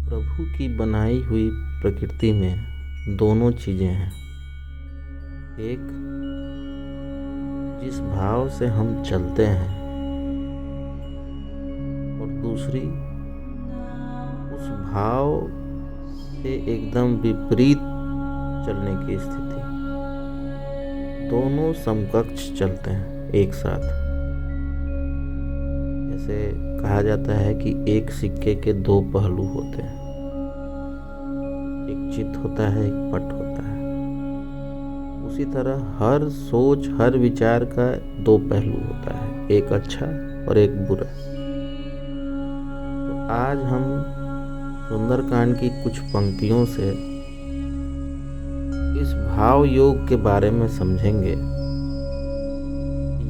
प्रभु की बनाई हुई प्रकृति में दोनों चीज़ें हैं। एक, जिस भाव से हम चलते हैं, और दूसरी, उस भाव से एकदम विपरीत चलने की स्थिति। दोनों समकक्ष चलते हैं एक साथ। जैसे कहा जाता है कि एक सिक्के के दो पहलू होते हैं, एक चित्त होता है, एक पट होता है। उसी तरह हर सोच, हर विचार का दो पहलू होता है, एक अच्छा और एक बुरा। तो आज हम सुंदरकांड की कुछ पंक्तियों से इस भाव योग के बारे में समझेंगे।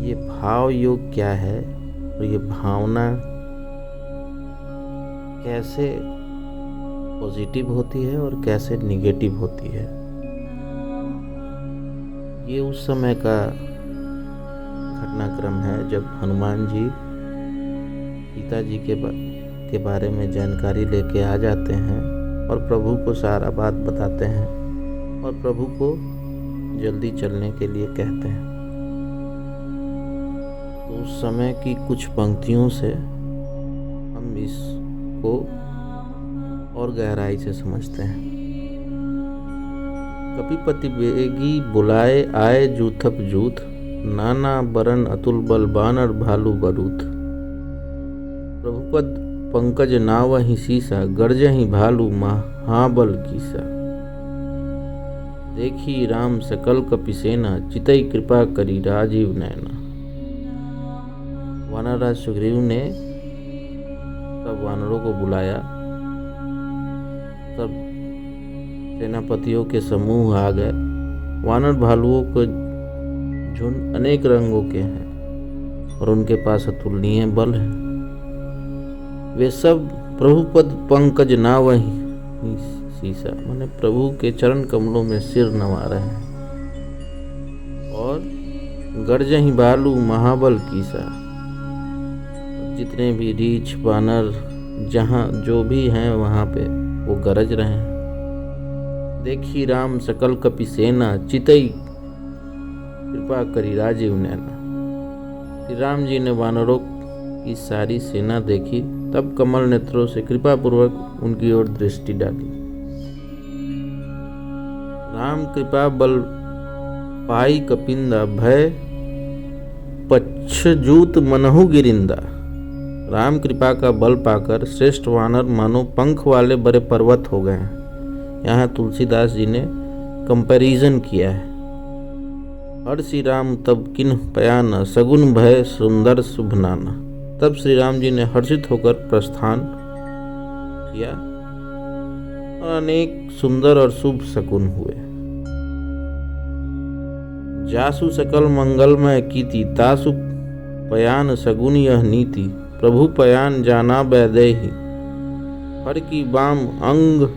ये भाव योग क्या है और ये भावना कैसे पॉजिटिव होती है और कैसे निगेटिव होती है। ये उस समय का घटनाक्रम है जब हनुमान जी सीता जी के बारे में जानकारी लेके आ जाते हैं और प्रभु को सारा बात बताते हैं और प्रभु को जल्दी चलने के लिए कहते हैं। तो उस समय की कुछ पंक्तियों से हम इसको और गहराई से समझते हैं। कपिपति बेगी बुलाए आए जूथप जूथ, नाना बरन अतुल बल बानर भालू बरूथ। प्रभुपद पंकज नावहि सीसा, गर्जहि भालू महाबल कीसा। देखी राम सकल कपिसेना, चितई कृपा करी राजीव नैना। वानरराज सुग्रीव ने सब वानरों को बुलाया। सब सेनापतियों के समूह आ गए। वानर भालुओं के झुंड अनेक रंगों के हैं और उनके पास अतुलनीय बल है। वे सब प्रभुपद पंकज नावहि सीसा, माने प्रभु के चरण कमलों में सिर नवा रहे हैं। और गर्जहि भालू महाबल कीसा, जितने भी रीछ बानर जहाँ जो भी हैं वहाँ पे वो गरज रहे हैं। देखी राम सकल कपिसेना, चितई कृपा करी राजीव नैना। श्री राम जी ने वानरों की सारी सेना देखी, तब कमल नेत्रों से कृपा पूर्वक उनकी ओर दृष्टि डाली। राम कृपा बल पाई कपिंदा, भय पच्छजूत मनहु गिरिंदा। राम कृपा का बल पाकर श्रेष्ठ वानर मानो पंख वाले बड़े पर्वत हो गए हैं। यहाँ तुलसीदास जी ने कंपैरिजन किया है। हर श्री राम तब किन्ह पयाना, सगुन भय सुंदर शुभ नाना। तब श्री राम जी ने हर्षित होकर प्रस्थान किया और अनेक सुंदर और शुभ शकुन हुए। जासु सकल मंगलमय कीति, तासु पयान सगुन यह नीति। प्रभु पयान जाना बैदेहि, हर की बाम अंग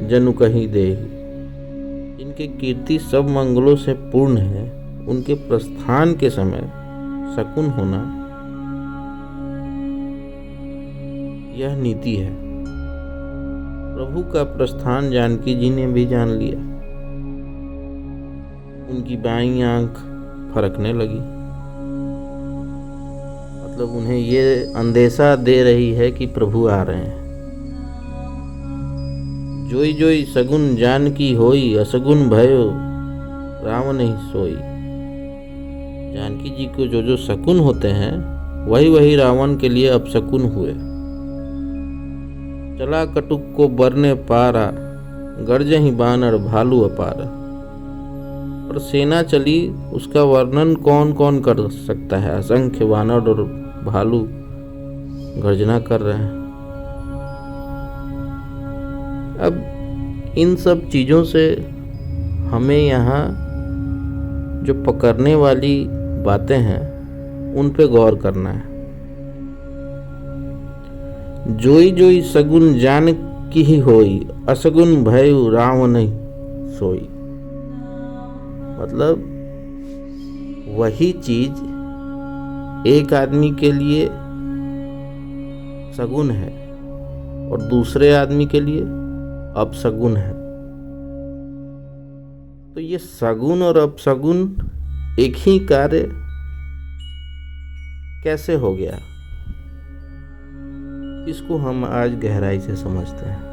जनु कहीं देहि। इनके कीर्ति सब मंगलों से पूर्ण है। उनके प्रस्थान के समय शकुन होना यह नीति है। प्रभु का प्रस्थान जानकी जी ने भी जान लिया। उनकी बाईं आंख फरकने लगी, मतलब उन्हें ये अंदेशा दे रही है कि प्रभु आ रहे हैं। जोई जोई सगुन जानकी होई, असगुन भयो राम नहीं सोई। जानकी जी को जो जो शकुन होते हैं वही वही रावण के लिए अपशकुन हुए। चला कटुक को बरने पारा, गर्जहि बानर भालू अपारा। और सेना चली, उसका वर्णन कौन कौन कर सकता है। असंख्य वानर और भालू गर्जना कर रहे हैं। अब इन सब चीज़ों से हमें यहाँ जो पकड़ने वाली बातें हैं उन पे गौर करना है। जोई जोई सगुन जान की ही होई, असगुन भयु राम नहीं सोई। मतलब वही चीज एक आदमी के लिए सगुन है और दूसरे आदमी के लिए अपशगुन है। तो ये सगुन और अपशगुन एक ही कार्य कैसे हो गया, इसको हम आज गहराई से समझते हैं।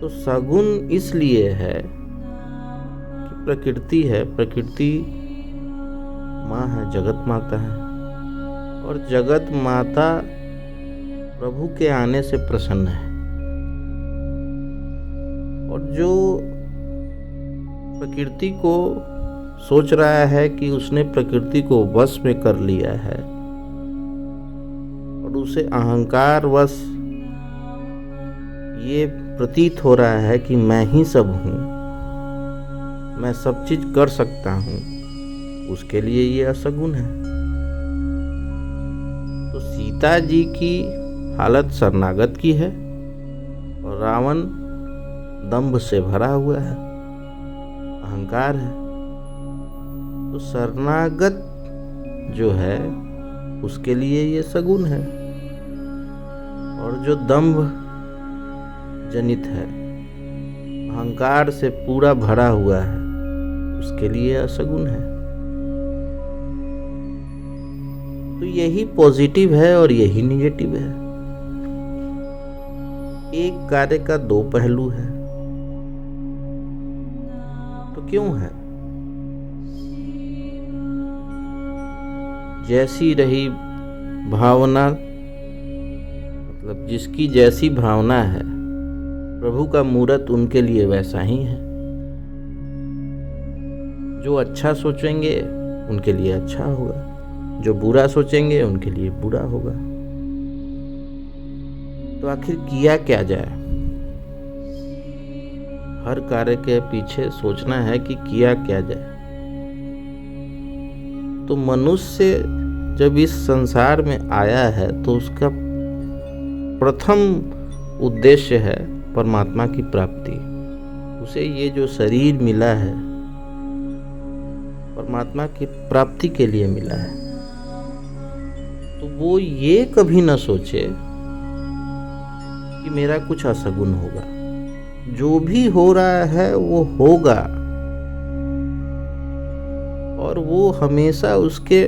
तो सगुन इसलिए है कि प्रकृति है, प्रकृति माँ है, जगत माता है, और जगत माता प्रभु के आने से प्रसन्न है। और जो प्रकृति को सोच रहा है कि उसने प्रकृति को वश में कर लिया है और उसे अहंकार वश ये प्रतीत हो रहा है कि मैं ही सब हूँ, मैं सब चीज कर सकता हूँ, उसके लिए ये असगुन है। तो सीता जी की हालत शरणागत की है और रावण दंभ से भरा हुआ है, अहंकार है। तो शरणागत जो है उसके लिए ये सगुन है, और जो दंभ जनित है, अहंकार से पूरा भरा हुआ है, उसके लिए असगुन है। तो यही पॉजिटिव है और यही निगेटिव है। एक कार्य का दो पहलू है। तो क्यों है? जैसी रही भावना, मतलब जिसकी जैसी भावना है, प्रभु का मूरत उनके लिए वैसा ही है। जो अच्छा सोचेंगे उनके लिए अच्छा होगा, जो बुरा सोचेंगे उनके लिए बुरा होगा। तो आखिर किया क्या जाए? हर कार्य के पीछे सोचना है कि किया क्या जाए। तो मनुष्य जब इस संसार में आया है तो उसका प्रथम उद्देश्य है परमात्मा की प्राप्ति। उसे ये जो शरीर मिला है परमात्मा की प्राप्ति के लिए मिला है। तो वो ये कभी न सोचे कि मेरा कुछ असगुन होगा। जो भी हो रहा है वो होगा, और वो हमेशा उसके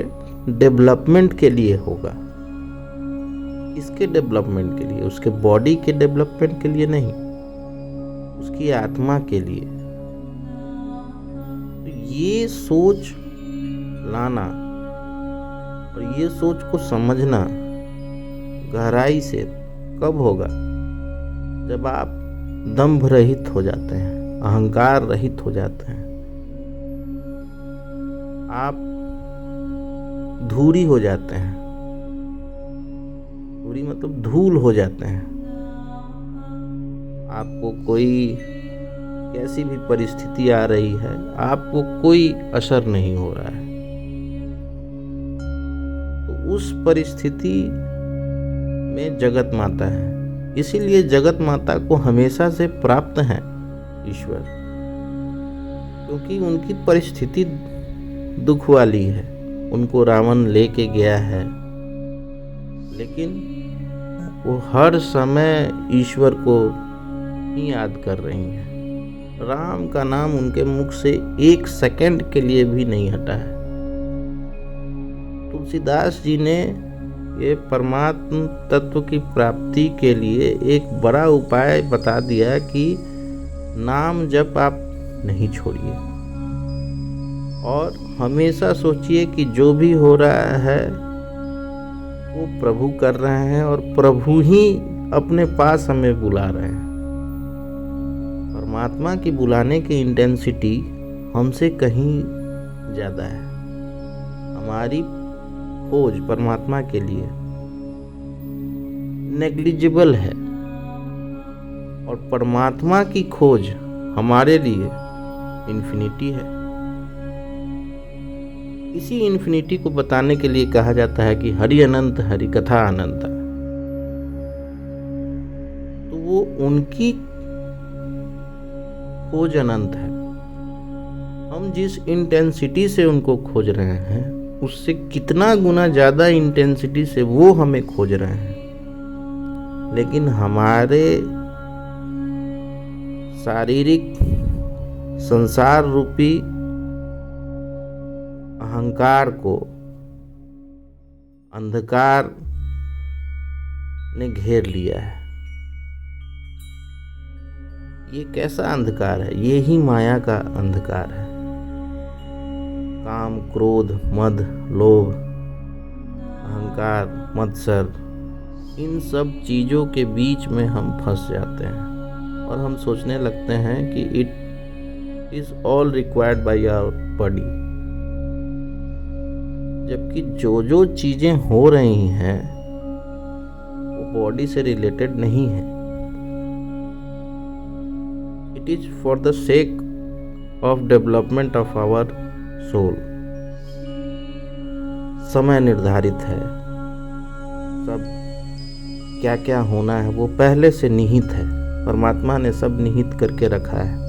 डेवलपमेंट के लिए होगा। इसके डेवलपमेंट के लिए, उसके बॉडी के डेवलपमेंट के लिए नहीं, उसकी आत्मा के लिए। तो ये सोच लाना और ये सोच को समझना गहराई से कब होगा? जब आप दंभ रहित हो जाते हैं, अहंकार रहित हो जाते हैं, आप धूरी हो जाते हैं। धूरी मतलब धूल हो जाते हैं। आपको कोई कैसी भी परिस्थिति आ रही है, आपको कोई असर नहीं हो रहा है। तो उस परिस्थिति में जगत माता है। इसीलिए जगत माता को हमेशा से प्राप्त है ईश्वर, क्योंकि उनकी परिस्थिति दुख वाली है। उनको रावण लेके गया है, लेकिन वो हर समय ईश्वर को ही याद कर रही हैं। राम का नाम उनके मुख से एक सेकंड के लिए भी नहीं हटा है। तुलसीदास जी ने ये परमात्म तत्व की प्राप्ति के लिए एक बड़ा उपाय बता दिया कि नाम जप आप नहीं छोड़िए, और हमेशा सोचिए कि जो भी हो रहा है वो प्रभु कर रहे हैं, और प्रभु ही अपने पास हमें बुला रहे हैं। परमात्मा की बुलाने की इंटेंसिटी हमसे कहीं ज़्यादा है। हमारी खोज परमात्मा के लिए नेग्लिजिबल है, और परमात्मा की खोज हमारे लिए इन्फिनिटी है। इसी इन्फिनिटी को बताने के लिए कहा जाता है कि हरि अनंत, हरि कथा अनंता। तो वो उनकी खोज अनंत है। हम जिस इंटेंसिटी से उनको खोज रहे हैं, उससे कितना गुना ज़्यादा इंटेंसिटी से वो हमें खोज रहे हैं। लेकिन हमारे शारीरिक संसार रूपी अहंकार को अंधकार ने घेर लिया है। ये कैसा अंधकार है? ये ही माया का अंधकार है। काम, क्रोध, मद, लोभ, अहंकार, मत्सर, इन सब चीज़ों के बीच में हम फंस जाते हैं और हम सोचने लगते हैं कि it is all required by our body, जबकि जो जो चीज़ें हो रही हैं वो बॉडी से रिलेटेड नहीं है। It is for the sake of development of our soul. समय निर्धारित है, सब क्या क्या होना है वो पहले से निहित है। परमात्मा ने सब निहित करके रखा है।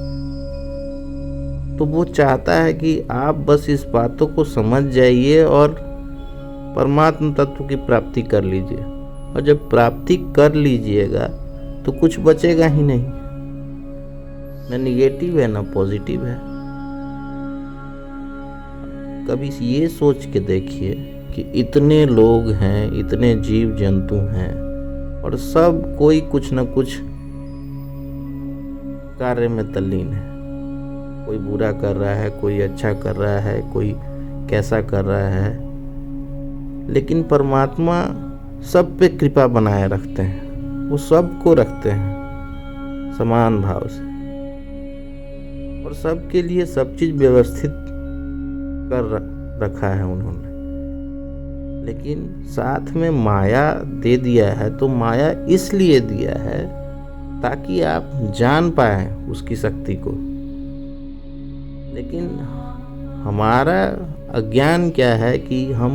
तो वो चाहता है कि आप बस इस बातों को समझ जाइए और परमात्मा तत्व की प्राप्ति कर लीजिए। और जब प्राप्ति कर लीजिएगा तो कुछ बचेगा ही नहीं, न निगेटिव है न पॉजिटिव है। कभी ये सोच के देखिए कि इतने लोग हैं, इतने जीव जंतु हैं और सब कोई कुछ न कुछ कार्य में तल्लीन है। कोई बुरा कर रहा है, कोई अच्छा कर रहा है, कोई कैसा कर रहा है, लेकिन परमात्मा सब पे कृपा बनाए रखते हैं। वो सबको रखते हैं समान भाव से और सबके लिए सब चीज़ व्यवस्थित कर रखा है उन्होंने। लेकिन साथ में माया दे दिया है, तो माया इसलिए दिया है ताकि आप जान पाए उसकी शक्ति को। लेकिन हमारा अज्ञान क्या है कि हम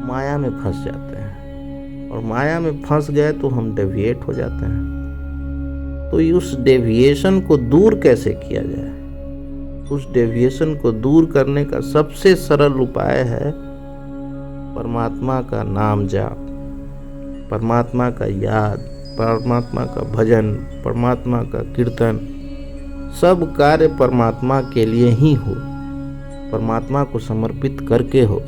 माया में फंस जाते हैं और माया में फंस गए तो हम डेविएट हो जाते हैं। तो उस डेविएशन को दूर कैसे किया जाए? उस डेविएशन को दूर करने का सबसे सरल उपाय है परमात्मा का नाम जाप, परमात्मा का याद, परमात्मा का भजन, परमात्मा का कीर्तन। सब कार्य परमात्मा के लिए ही हो, परमात्मा को समर्पित करके हो।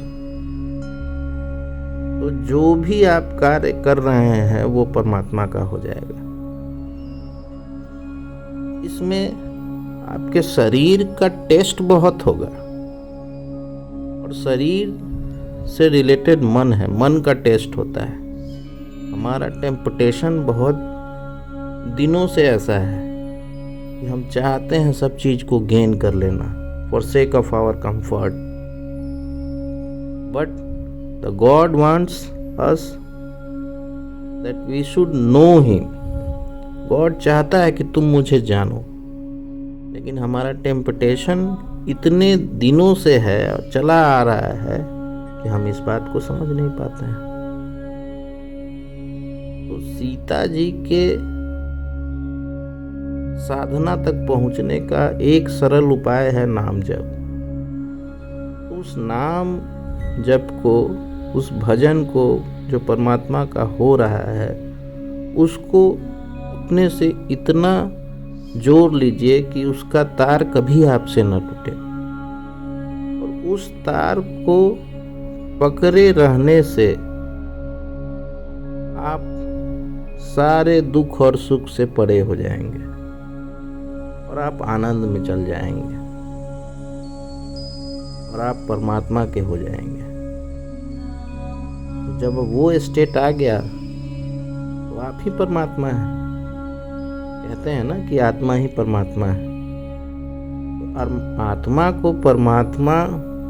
तो जो भी आप कार्य कर रहे हैं वो परमात्मा का हो जाएगा। इसमें आपके शरीर का टेस्ट बहुत होगा और शरीर से रिलेटेड मन है, मन का टेस्ट होता है। हमारा टेम्पटेशन बहुत दिनों से ऐसा है कि हम चाहते हैं सब चीज को गेन कर लेना for sake of our comfort, but the God wants us that we should know him. God चाहता है कि तुम मुझे जानो, लेकिन हमारा टेम्पटेशन इतने दिनों से है और चला आ रहा है कि हम इस बात को समझ नहीं पाते हैं। तो सीता जी के साधना तक पहुंचने का एक सरल उपाय है नाम जप। उस नाम जप को, उस भजन को जो परमात्मा का हो रहा है, उसको अपने से इतना जोड़ लीजिए कि उसका तार कभी आपसे न टूटे। और उस तार को पकड़े रहने से आप सारे दुख और सुख से परे हो जाएंगे और आप आनंद में चल जाएंगे और आप परमात्मा के हो जाएंगे। तो जब वो स्टेट आ गया तो आप ही परमात्मा है। कहते हैं ना कि आत्मा ही परमात्मा है। तो आत्मा को परमात्मा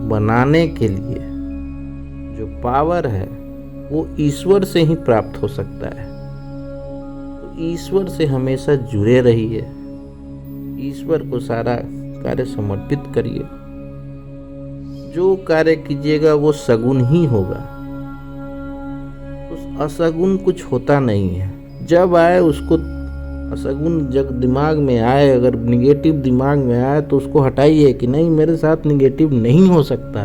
बनाने के लिए जो पावर है वो ईश्वर से ही प्राप्त हो सकता है। तो ईश्वर से हमेशा जुड़े रहिए, ईश्वर को सारा कार्य समर्पित करिए। जो कार्य कीजिएगा वो सगुन ही होगा, तो असगुन कुछ होता नहीं है। जब आए उसको असगुन जब दिमाग में आए, अगर निगेटिव दिमाग में आए तो उसको हटाइए कि नहीं, मेरे साथ निगेटिव नहीं हो सकता,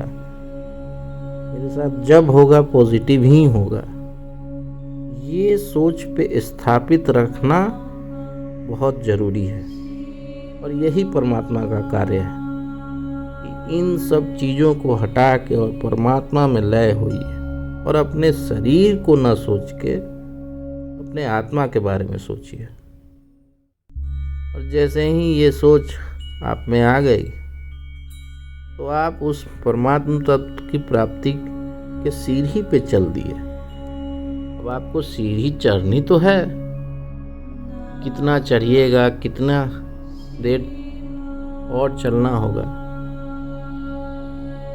मेरे साथ जब होगा पॉजिटिव ही होगा। ये सोच पे स्थापित रखना बहुत ज़रूरी है और यही परमात्मा का कार्य है कि इन सब चीज़ों को हटा के और परमात्मा में लय होइए और अपने शरीर को न सोच के अपने आत्मा के बारे में सोचिए। और जैसे ही ये सोच आप में आ गई तो आप उस परमात्मा तत्व की प्राप्ति के सीढ़ी पे चल दिए। अब आपको सीढ़ी चढ़नी तो है, कितना चढ़िएगा, कितना देर और चलना होगा,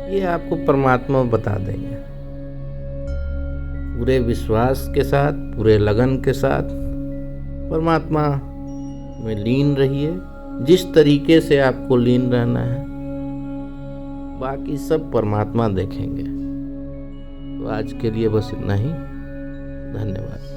ये आपको परमात्मा बता देंगे। पूरे विश्वास के साथ, पूरे लगन के साथ परमात्मा में लीन रहिए, जिस तरीके से आपको लीन रहना है। बाकी सब परमात्मा देखेंगे। तो आज के लिए बस इतना ही। धन्यवाद।